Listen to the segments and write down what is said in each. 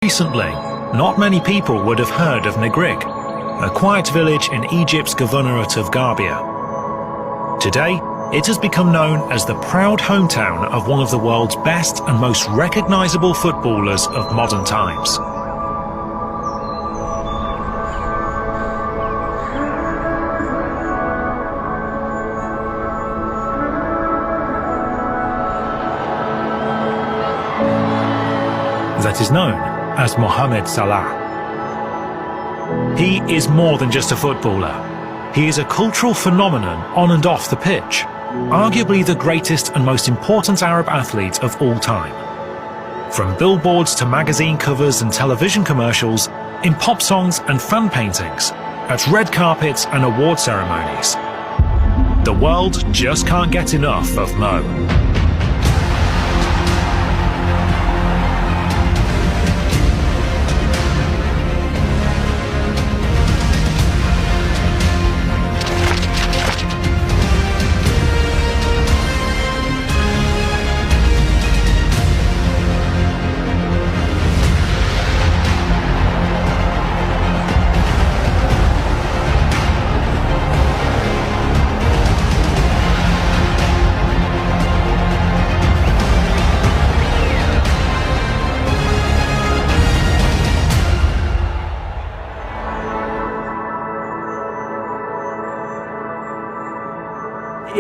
recently, not many people would have heard of Negrig, a quiet village in Egypt's governorate of Garbia. Today, it has become known as the proud hometown of one of the world's best and most recognizable footballers of modern times. That is known as Mohamed Salah. He is more than just a footballer. He is a cultural phenomenon on and off the pitch, arguably the greatest and most important Arab athlete of all time. From billboards to magazine covers and television commercials, in pop songs and fan paintings, at red carpets and award ceremonies. The world just can't get enough of Mo.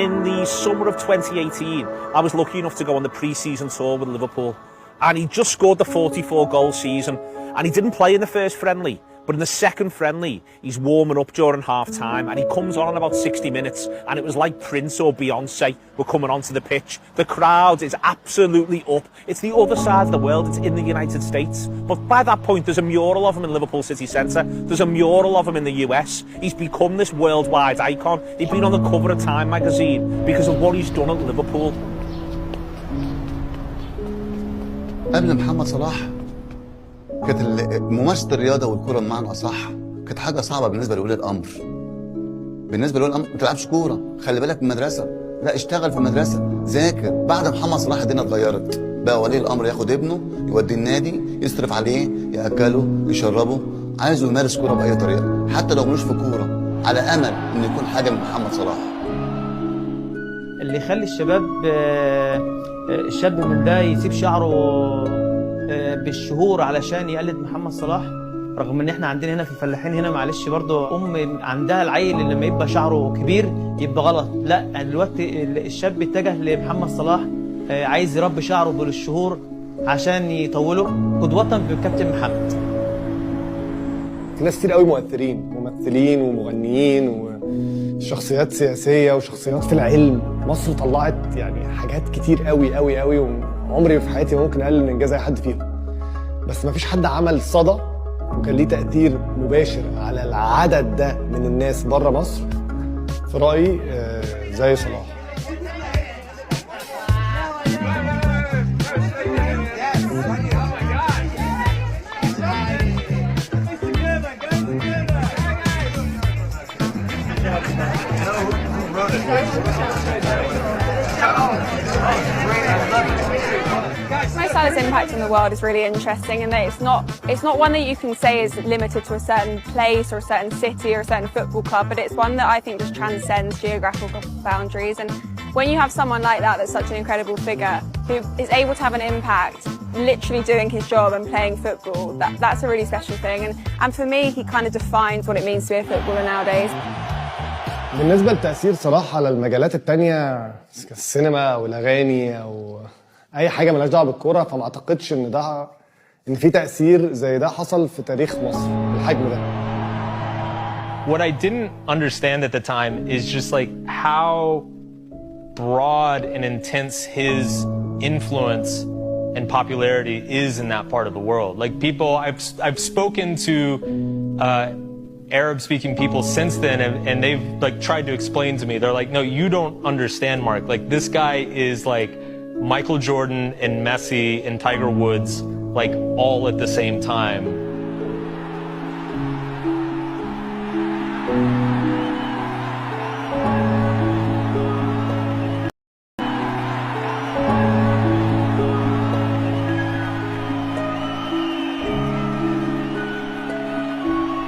In the summer of 2018, I was lucky enough to go on the pre-season tour with Liverpool, and he just scored the 44-goal season, and he didn't play in the first friendly, but in the second friendly, he's warming up during half-time, and he comes on in about 60 minutes, and it was like Prince or Beyonce were coming onto the pitch. The crowd is absolutely up. It's the other side of the world, it's in the United States. But by that point, there's a mural of him in Liverpool city centre, there's a mural of him in the US. He's become this worldwide icon. He's been on the cover of Time magazine because of what he's done at Liverpool. قبل محمد صلاح كانت ممارسة الرياضة والكرة بمعنى أصح كانت حاجة صعبة بالنسبة لأولي الأمر. بالنسبة لأولي الأمر ما تلعبش كورة، خلي بالك من المدرسة، لا اشتغل في المدرسة، ذاكر. بعد محمد صلاح الدنيا اتغيرت، بقى ولي الأمر ياخد ابنه يوديه النادي، يصرف عليه، يأكله، يشربه، عايزه يمارس كورة بأي طريقة، حتى لو ملوش في كورة، على أمل إنه يكون حاجة من محمد صلاح. اللي يخلي الشاب من ده يسيب شعره بالشهور علشان يقلد محمد صلاح، رغم ان احنا عندنا هنا في الفلاحين هنا معلش برضو عندها العيل اللي لما يبقى شعره كبير يبقى غلط. لا دلوقتي الشاب اتجه لمحمد صلاح، عايز يربي شعره بالشهور عشان يطوله قدوة بكابتن محمد. في ناس كتير قوي ممثلين ومغنيين وشخصيات سياسية وشخصيات في العلم. مصر طلعت يعني حاجات كتير قوي قوي قوي، وعمري في حياتي ممكن اقلل من انجاز اي حد فيهم، بس ما فيش حد عمل صدى وكان ليه تأثير مباشر على العدد ده من الناس بره مصر في رأيي زي صلاح. Salah's impact in the world is really interesting, and that it's not one that you can say is limited to a certain place or a certain city or a certain football club, but it's one that I think just transcends geographical boundaries. And when you have someone like that that's such an incredible figure who is able to have an impact literally doing his job and playing football, that's a really special thing. And for me, he kind of defines what it means to be a footballer nowadays. بالنسبة لتأثير صلاح على المجالات التانية السينما أو الأغاني أو أي حاجة ملهاش دعوة بالكورة، فما أعتقدش إن في تأثير زي ده حصل في تاريخ مصر بالحجم ده. What I didn't understand at the time is just like how broad and intense his influence and popularity is in that part of the world. Like people, I've spoken to Arab-speaking people since then, and they've like tried to explain to me. They're like, no, you don't understand, Mark. Like this guy is like Michael Jordan and Messi and Tiger Woods, like all at the same time.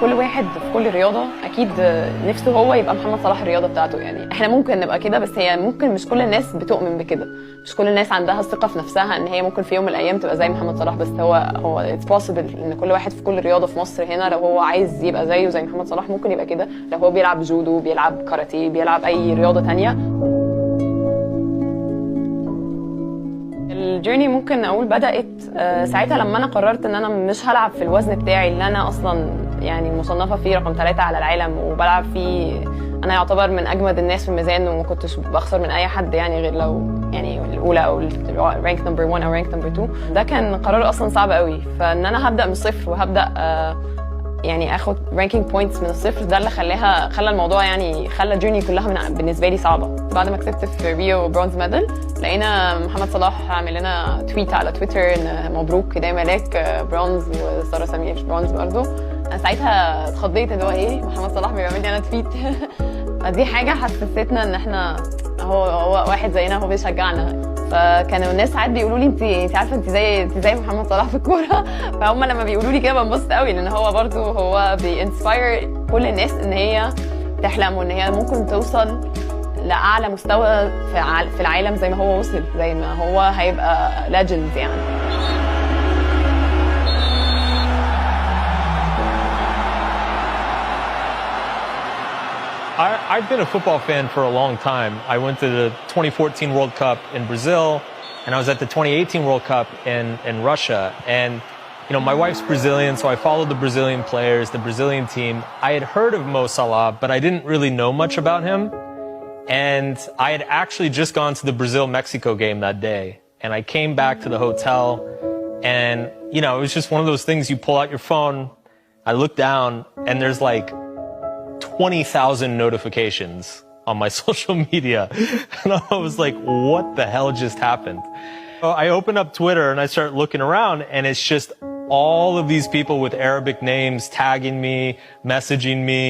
كل واحد في كل رياضه اكيد نفسه هو يبقى محمد صلاح الرياضه بتاعته. يعني احنا ممكن نبقى كده، بس هي ممكن مش كل الناس بتؤمن بكده، مش كل الناس عندها الثقه في نفسها ان هي ممكن في يوم من الايام تبقى زي محمد صلاح. بس هو it's possible ان كل واحد في كل رياضه في مصر هنا لو هو عايز يبقى زيه زي محمد صلاح ممكن يبقى كده. لو هو بيلعب جودو، بيلعب كاراتيه، بيلعب اي رياضه تانية. الجيرني ممكن اقول بدات ساعتها لما انا قررت ان انا مش هلعب في الوزن بتاعي اللي انا اصلا يعني مصنفه فيه رقم 3 على العالم، وبلعب فيه انا يعتبر من اجمد الناس في الميزان، وما كنتش بخسر من اي حد يعني غير لو يعني الاولى او رانك نمبر 1 او رانك نمبر 2. ده كان قرار اصلا صعب قوي، فان انا هبدا من الصفر وهبدا يعني اخد رانكينج بوينتس من الصفر، ده اللي خلى الموضوع يعني خلى الجيرني كلها بالنسبه لي صعبه. بعد ما كسبت في ريو برونز ميدال لقينا محمد صلاح عامل لنا تويت على تويتر ان مبروك كده ملاك برونز، وساره سمير برونز برضه. انا ساعتها اتخضيت اللي هو ايه محمد صلاح بيعمل لي انا تويت. دي حاجه حسستنا ان احنا هو واحد زينا، هو بيشجعنا. فكانوا الناس ساعات بيقولوا لي انت عارفه انت زي محمد صلاح في الكوره. فهم لما بيقولوا لي كده بنبسط قوي، لان هو برضو هو بينسباير كل الناس ان هي تحلم وان هي ممكن توصل لاعلى مستوى في العالم زي ما هو وصل، زي ما هو هيبقى ليجند يعني. I've been a football fan for a long time. I went to the 2014 World Cup in Brazil, and I was at the 2018 World Cup in Russia. And, you know, my wife's Brazilian, so I followed the Brazilian players, the Brazilian team. I had heard of Mo Salah, but I didn't really know much about him. And I had actually just gone to the Brazil-Mexico game that day. And I came back to the hotel, and, you know, it was just one of those things you pull out your phone, I look down, and there's like 20,000 notifications on my social media. And I was like, what the hell just happened? So I open up Twitter and I start looking around, and it's just all of these people with Arabic names tagging me, messaging me,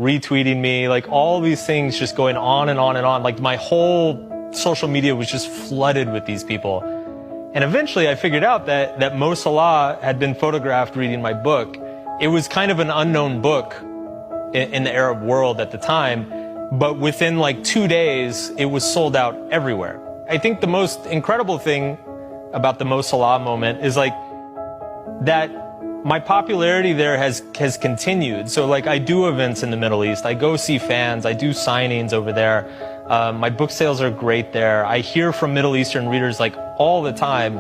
retweeting me, like all these things just going on and on and on. Like my whole social media was just flooded with these people. And eventually I figured out that Mo Salah had been photographed reading my book. It was kind of an unknown book in the Arab world at the time, but within like 2 days, it was sold out everywhere. I think the most incredible thing about the Mo Salah moment is like that my popularity there has continued. So like I do events in the Middle East, I go see fans, I do signings over there. My book sales are great there. I hear from Middle Eastern readers like all the time.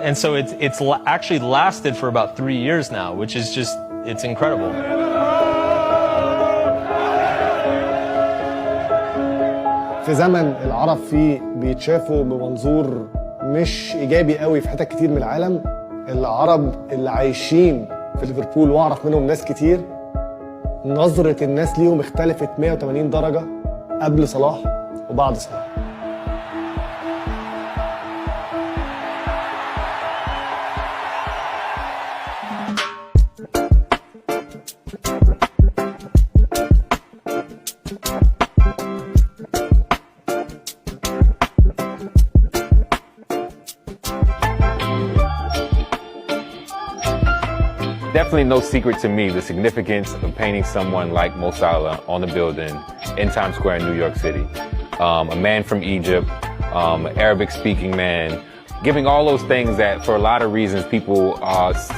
And so it's actually lasted for about 3 years now, which is just, it's incredible. في زمن العرب فيه بيتشافوا بمنظور مش ايجابي قوي في حتت كتير من العالم، العرب اللي عايشين في ليفربول واعرف منهم ناس كتير، نظرة الناس ليهم اختلفت 180 درجة قبل صلاح وبعد صلاح. Definitely no secret to me the significance of painting someone like Mo Salah on the building in Times Square in New York City. A man from Egypt, Arabic-speaking man, giving all those things that for a lot of reasons people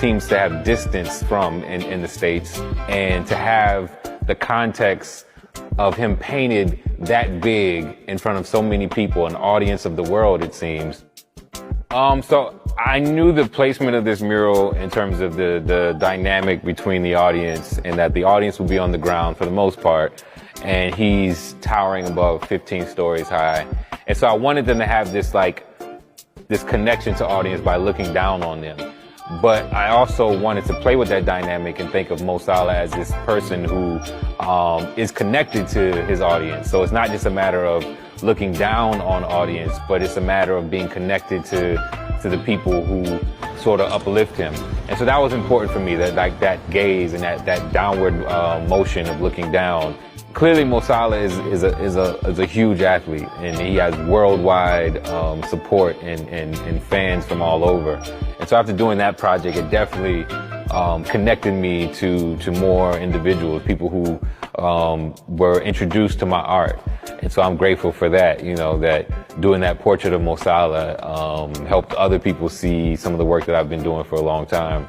seems to have distance from in the States, and to have the context of him painted that big in front of so many people, an audience of the world it seems. So I knew the placement of this mural in terms of the dynamic between the audience, and that the audience would be on the ground for the most part, and he's towering above 15 stories high. And so I wanted them to have this connection to audience by looking down on them. But I also wanted to play with that dynamic and think of Mo Salah as this person who is connected to his audience. So it's not just a matter of looking down on audience, but it's a matter of being connected to the people who sort of uplift him. And so that was important for me, that gaze and that downward motion of looking down. Clearly Mo Salah is a huge athlete, and he has worldwide support and fans from all over. And so after doing that project, it definitely connected me to more individuals, people who were introduced to my art. And so I'm grateful for that, you know, that doing that portrait of Mo Salah helped other people see some of the work that I've been doing for a long time.